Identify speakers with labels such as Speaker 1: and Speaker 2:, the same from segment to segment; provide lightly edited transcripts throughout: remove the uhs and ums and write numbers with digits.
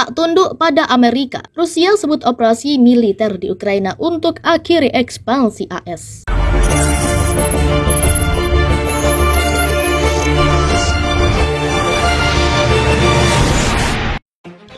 Speaker 1: Tak tunduk pada Amerika, Rusia sebut operasi militer di Ukraina untuk akhiri ekspansi AS.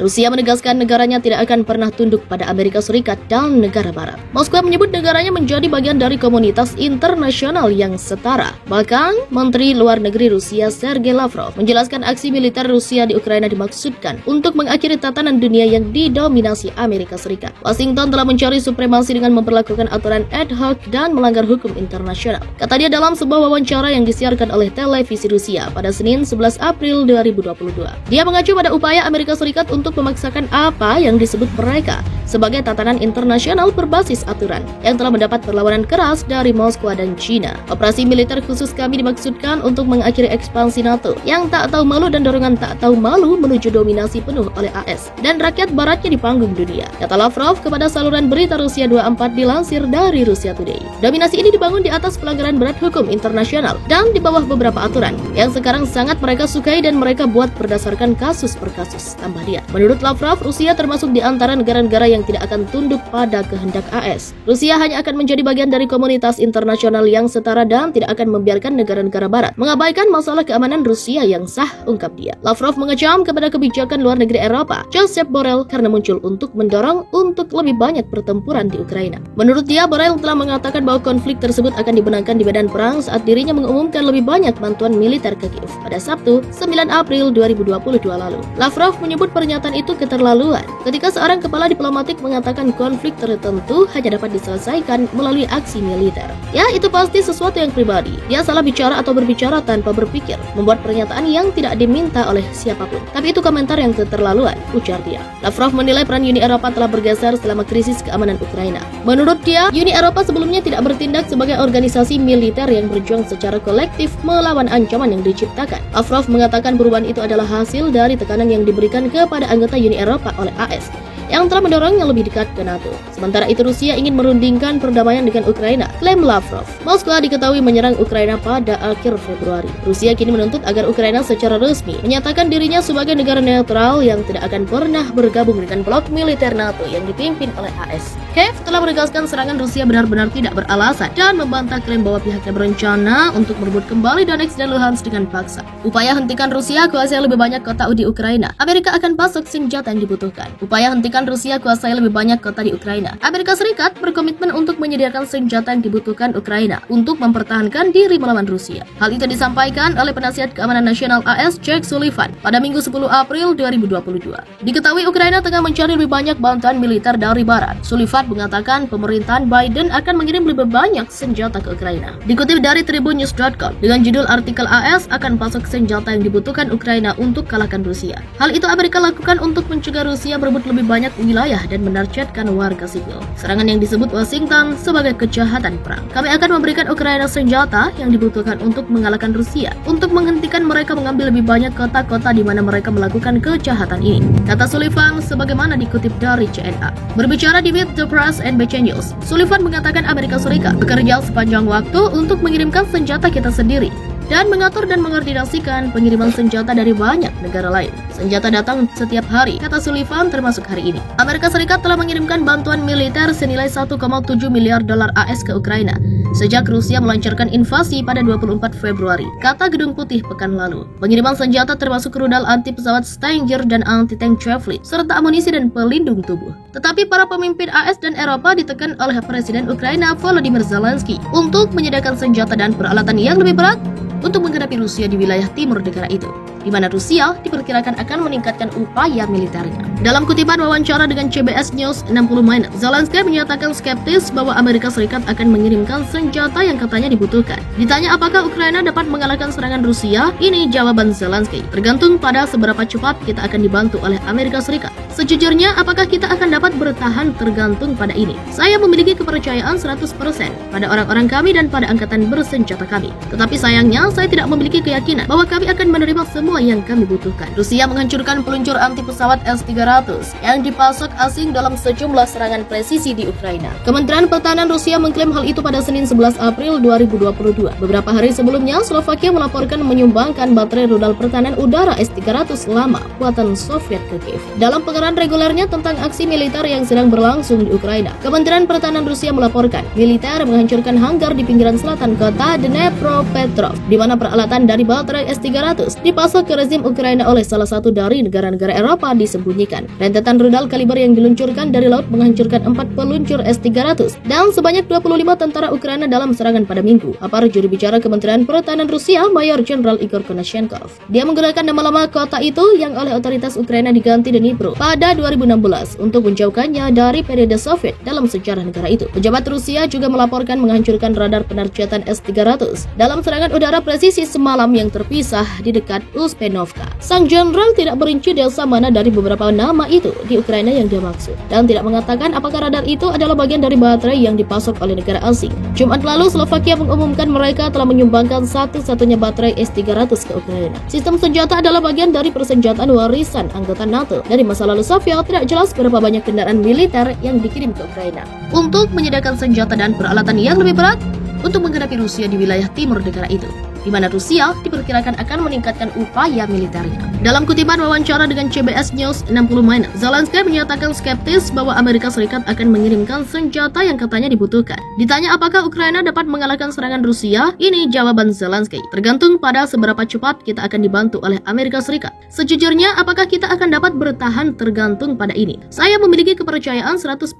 Speaker 1: Rusia menegaskan negaranya tidak akan pernah tunduk pada Amerika Serikat dan negara barat. Moskwa menyebut negaranya menjadi bagian dari komunitas internasional yang setara. Bahkan, Menteri Luar Negeri Rusia Sergei Lavrov menjelaskan aksi militer Rusia di Ukraina dimaksudkan untuk mengakhiri tatanan dunia yang didominasi Amerika Serikat. Washington telah mencari supremasi dengan memperlakukan aturan ad hoc dan melanggar hukum internasional, kata dia dalam sebuah wawancara yang disiarkan oleh televisi Rusia pada Senin 11 April 2022. Dia mengacu pada upaya Amerika Serikat untuk memaksakan apa yang disebut mereka sebagai tatanan internasional berbasis aturan yang telah mendapat perlawanan keras dari Moskwa dan China. Operasi militer khusus kami dimaksudkan untuk mengakhiri ekspansi NATO yang tak tahu malu dan dorongan tak tahu malu menuju dominasi penuh oleh AS dan rakyat baratnya di panggung dunia, kata Lavrov kepada saluran berita Rusia 24 dilansir dari Russia Today. Dominasi ini dibangun di atas pelanggaran berat hukum internasional dan di bawah beberapa aturan yang sekarang sangat mereka sukai dan mereka buat berdasarkan kasus per kasus, tambah dia. Menurut Lavrov, Rusia termasuk di antara negara-negara yang tidak akan tunduk pada kehendak AS. Rusia hanya akan menjadi bagian dari komunitas internasional yang setara dan tidak akan membiarkan negara-negara barat mengabaikan masalah keamanan Rusia yang sah, ungkap dia. Lavrov mengecam kepada kebijakan luar negeri Eropa, Josep Borrell, karena muncul untuk mendorong untuk lebih banyak pertempuran di Ukraina. Menurut dia, Borrell telah mengatakan bahwa konflik tersebut akan dibenangkan di medan perang saat dirinya mengumumkan lebih banyak bantuan militer ke Kiev pada Sabtu, 9 April 2022 lalu. Lavrov menyebut pernyataan itu keterlaluan ketika seorang kepala diplomatik mengatakan konflik tertentu hanya dapat diselesaikan melalui aksi militer. Ya, itu pasti sesuatu yang pribadi. Dia salah bicara atau berbicara tanpa berpikir, membuat pernyataan yang tidak diminta oleh siapapun. Tapi itu komentar yang keterlaluan, ujar dia. Lavrov menilai peran Uni Eropa telah bergeser selama krisis keamanan Ukraina. Menurut dia, Uni Eropa sebelumnya tidak bertindak sebagai organisasi militer yang berjuang secara kolektif melawan ancaman yang diciptakan. Lavrov mengatakan perubahan itu adalah hasil dari tekanan yang diberikan kepada anggota Uni Eropa oleh AS yang telah mendorongnya lebih dekat ke NATO. Sementara itu, Rusia ingin merundingkan perdamaian dengan Ukraina, klaim Lavrov. Moskwa diketahui menyerang Ukraina pada akhir Februari. Rusia kini menuntut agar Ukraina secara resmi menyatakan dirinya sebagai negara netral yang tidak akan pernah bergabung dengan blok militer NATO yang dipimpin oleh AS. Kiev telah menegaskan serangan Rusia benar-benar tidak beralasan dan membantah klaim bahwa pihaknya berencana untuk merebut kembali Donetsk dan Luhansk dengan paksa. Upaya hentikan Rusia kuasai lebih banyak kota di Ukraina, Amerika akan pasok senjata yang dibutuhkan. Upaya hentikan Rusia kuasai lebih banyak kota di Ukraina, Amerika Serikat berkomitmen untuk menyediakan senjata yang dibutuhkan Ukraina untuk mempertahankan diri melawan Rusia. Hal itu disampaikan oleh Penasihat Keamanan Nasional AS Jake Sullivan pada Minggu 10 April 2022. Diketahui Ukraina tengah mencari lebih banyak bantuan militer dari Barat. Sullivan mengatakan pemerintahan Biden akan mengirim lebih banyak senjata ke Ukraina. Dikutip dari tribunnews.com dengan judul artikel AS akan pasok senjata yang dibutuhkan Ukraina untuk kalahkan Rusia. Hal itu Amerika lakukan untuk mencegah Rusia berebut lebih banyak wilayah dan menargetkan warga sipil. Serangan yang disebut Washington sebagai kejahatan perang. Kami akan memberikan Ukraina senjata yang dibutuhkan untuk mengalahkan Rusia, untuk menghentikan mereka mengambil lebih banyak kota-kota di mana mereka melakukan kejahatan ini, kata Sullivan sebagaimana dikutip dari CNA. Berbicara di Meet the Press NBC News, Sullivan mengatakan Amerika Serikat bekerja sepanjang waktu untuk mengirimkan senjata kita sendiri dan mengatur dan mengkoordinasikan pengiriman senjata dari banyak negara lain. Senjata datang setiap hari, kata Sullivan, termasuk hari ini. Amerika Serikat telah mengirimkan bantuan militer senilai 1,7 miliar dolar AS ke Ukraina sejak Rusia melancarkan invasi pada 24 Februari, kata Gedung Putih pekan lalu. Pengiriman senjata termasuk rudal anti pesawat Stinger dan anti-tank Javelin, serta amunisi dan pelindung tubuh. Tetapi para pemimpin AS dan Eropa ditekan oleh Presiden Ukraina Volodymyr Zelensky untuk menyediakan senjata dan peralatan yang lebih berat untuk menghadapi Rusia di wilayah timur negara itu, di mana Rusia diperkirakan akan meningkatkan upaya militernya. Dalam kutipan wawancara dengan CBS News 60 Minutes, Zelensky menyatakan skeptis bahwa Amerika Serikat akan mengirimkan senjata yang katanya dibutuhkan. Ditanya apakah Ukraina dapat mengalahkan serangan Rusia, ini jawaban Zelensky: tergantung pada seberapa cepat kita akan dibantu oleh Amerika Serikat. Sejujurnya, apakah kita akan dapat bertahan tergantung pada ini. Saya memiliki kepercayaan 100% pada orang-orang kami dan pada angkatan bersenjata kami. Tetapi sayangnya, saya tidak memiliki keyakinan bahwa kami akan menerima semua semua yang kami butuhkan. Rusia menghancurkan peluncur anti pesawat S-300 yang dipasok asing dalam sejumlah serangan presisi di Ukraina. Kementerian Pertahanan Rusia mengklaim hal itu pada Senin 11 April 2022. Beberapa hari sebelumnya, Slovakia melaporkan menyumbangkan baterai rudal pertahanan udara S-300 lama buatan Soviet ke Kiev. Dalam pengarahan regulernya tentang aksi militer yang sedang berlangsung di Ukraina, Kementerian Pertahanan Rusia melaporkan militer menghancurkan hanggar di pinggiran selatan kota Dnepropetrovsk, di mana peralatan dari baterai S-300 dipasok ke rezim Ukraina oleh salah satu dari negara-negara Eropa disembunyikan. Rentetan rudal kaliber yang diluncurkan dari laut menghancurkan 4 peluncur S-300 dan sebanyak 25 tentara Ukraina dalam serangan pada Minggu, apar juru bicara Kementerian Pertahanan Rusia, Mayor Jenderal Igor Konashenkov. Dia menggunakan nama lama kota itu yang oleh otoritas Ukraina diganti Dnipro pada 2016 untuk menjauhkannya dari periode Soviet dalam sejarah negara itu. Pejabat Rusia juga melaporkan menghancurkan radar penerjatan S-300 dalam serangan udara presisi semalam yang terpisah di dekat Uspenovka. Sang jenderal tidak merinci desa mana dari beberapa nama itu di Ukraina yang dia maksud, dan tidak mengatakan apakah radar itu adalah bagian dari baterai yang dipasok oleh negara asing. Jumat lalu, Slovakia mengumumkan mereka telah menyumbangkan satu-satunya baterai S-300 ke Ukraina. Sistem senjata adalah bagian dari persenjataan warisan anggota NATO dari masa lalu Soviet. Tidak jelas berapa banyak kendaraan militer yang dikirim ke Ukraina untuk menyediakan senjata dan peralatan yang lebih berat untuk menghadapi Rusia di wilayah timur negara itu, di mana Rusia diperkirakan akan meningkatkan upaya militernya. Dalam kutipan wawancara dengan CBS News 60 Zelensky menyatakan skeptis bahwa Amerika Serikat akan mengirimkan senjata yang katanya dibutuhkan. Ditanya apakah Ukraina dapat mengalahkan serangan Rusia, ini jawaban Zelensky: tergantung pada seberapa cepat kita akan dibantu oleh Amerika Serikat. Sejujurnya, apakah kita akan dapat bertahan tergantung pada ini. Saya memiliki kepercayaan 100%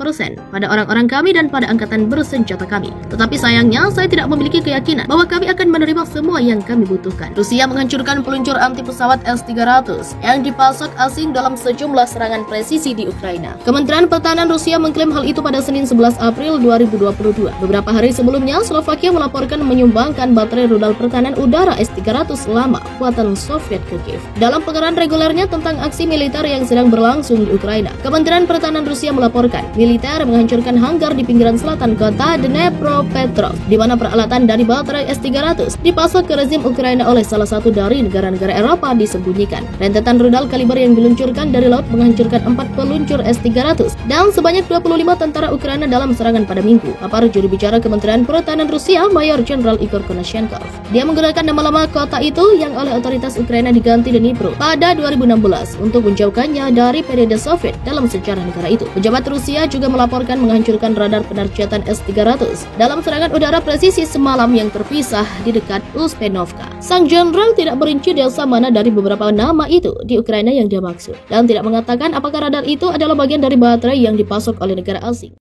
Speaker 1: pada orang-orang kami dan pada angkatan bersenjata kami. Tetapi sayangnya, saya tidak memiliki keyakinan bahwa kami akan menerima semua yang kami butuhkan. Rusia menghancurkan peluncur anti pesawat S-300 yang dipasok asing dalam sejumlah serangan presisi di Ukraina. Kementerian Pertahanan Rusia mengklaim hal itu pada Senin 11 April 2022. Beberapa hari sebelumnya, Slovakia melaporkan menyumbangkan baterai rudal pertahanan udara S-300 lama buatan Soviet ke Kiev. Dalam pengarahan regulernya tentang aksi militer yang sedang berlangsung di Ukraina, Kementerian Pertahanan Rusia melaporkan militer menghancurkan hanggar di pinggiran selatan kota Dnepropetrovsk, di mana peralatan dari baterai S-300 dipasok ke rezim Ukraina oleh salah satu dari negara-negara Eropa disembunyikan. Rentetan rudal kaliber yang diluncurkan dari laut menghancurkan 4 peluncur S-300 dan sebanyak 25 tentara Ukraina dalam serangan pada Minggu, apar juru bicara Kementerian Pertahanan Rusia, Mayor Jenderal Igor Konashenkov. Dia menggunakan nama lama kota itu yang oleh otoritas Ukraina diganti Dnipro pada 2016 untuk menjauhkannya dari periode Soviet dalam sejarah negara itu. Pejabat Rusia juga melaporkan menghancurkan radar penerjatan S-300 dalam serangan udara presisi semalam yang terpisah di dekat Uspenovka. Sang jenderal tidak merinci desa mana dari beberapa nama itu di Ukraina yang dia maksud, dan tidak mengatakan apakah radar itu adalah bagian dari baterai yang dipasok oleh negara asing.